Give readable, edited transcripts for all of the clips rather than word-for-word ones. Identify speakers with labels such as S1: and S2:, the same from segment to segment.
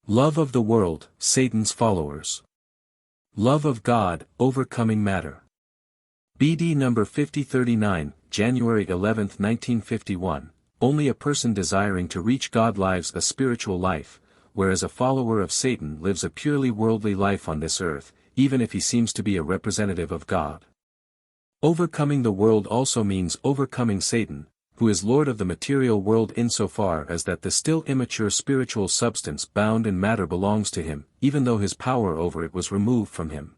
S1: Love of the world, Satan's followers. Love of God, overcoming matter. BD number 5039, January 11, 1951. Only a person desiring to reach God lives a spiritual life, whereas a follower of Satan lives a purely worldly life on this earth, even if he seems to be a representative of God. Overcoming the world also means overcoming Satan, who is Lord of the material world insofar as that the still immature spiritual substance bound in matter belongs to him, even though his power over it was removed from him.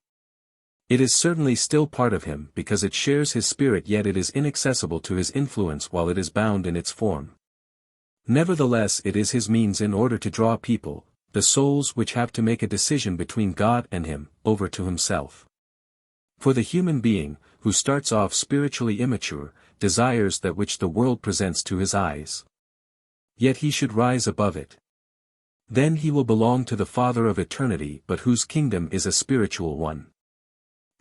S1: It is certainly still part of him because it shares his spirit, yet it is inaccessible to his influence while it is bound in its form. Nevertheless, it is his means in order to draw people, the souls which have to make a decision between God and him, over to himself. For the human being, who starts off spiritually immature, desires that which the world presents to his eyes. Yet he should rise above it. Then he will belong to the Father of eternity, but whose kingdom is a spiritual one.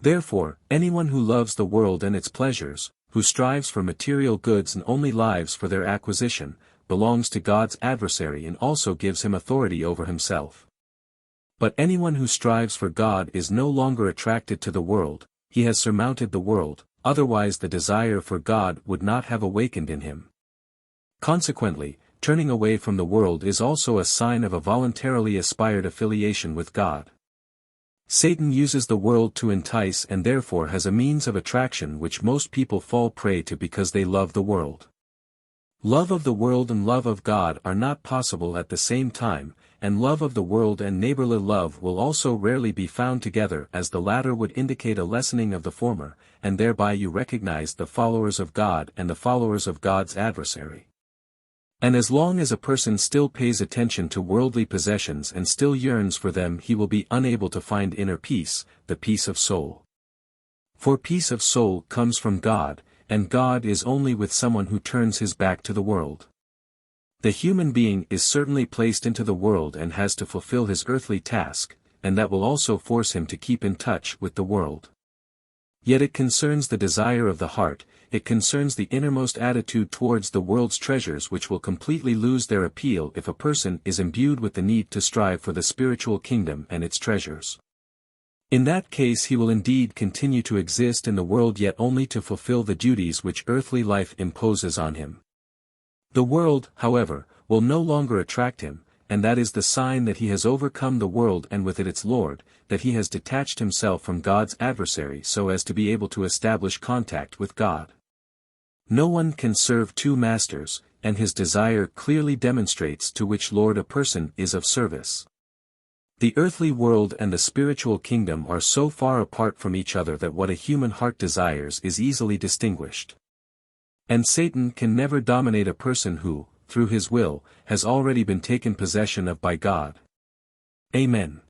S1: Therefore, anyone who loves the world and its pleasures, who strives for material goods and only lives for their acquisition, belongs to God's adversary and also gives him authority over himself. But anyone who strives for God is no longer attracted to the world, he has surmounted the world, otherwise the desire for God would not have awakened in him. Consequently, turning away from the world is also a sign of a voluntarily aspired affiliation with God. Satan uses the world to entice and therefore has a means of attraction which most people fall prey to because they love the world. Love of the world and love of God are not possible at the same time, and love of the world and neighborly love will also rarely be found together, as the latter would indicate a lessening of the former, and thereby you recognize the followers of God and the followers of God's adversary. And as long as a person still pays attention to worldly possessions and still yearns for them, he will be unable to find inner peace, the peace of soul. For peace of soul comes from God, and God is only with someone who turns his back to the world. The human being is certainly placed into the world and has to fulfill his earthly task, and that will also force him to keep in touch with the world. Yet it concerns the desire of the heart, it concerns the innermost attitude towards the world's treasures, which will completely lose their appeal if a person is imbued with the need to strive for the spiritual kingdom and its treasures. In that case he will indeed continue to exist in the world, yet only to fulfill the duties which earthly life imposes on him. The world, however, will no longer attract him, and that is the sign that he has overcome the world and with it its Lord, that he has detached himself from God's adversary so as to be able to establish contact with God. No one can serve two masters, and his desire clearly demonstrates to which Lord a person is of service. The earthly world and the spiritual kingdom are so far apart from each other that what a human heart desires is easily distinguished. And Satan can never dominate a person who, through his will, has already been taken possession of by God. Amen.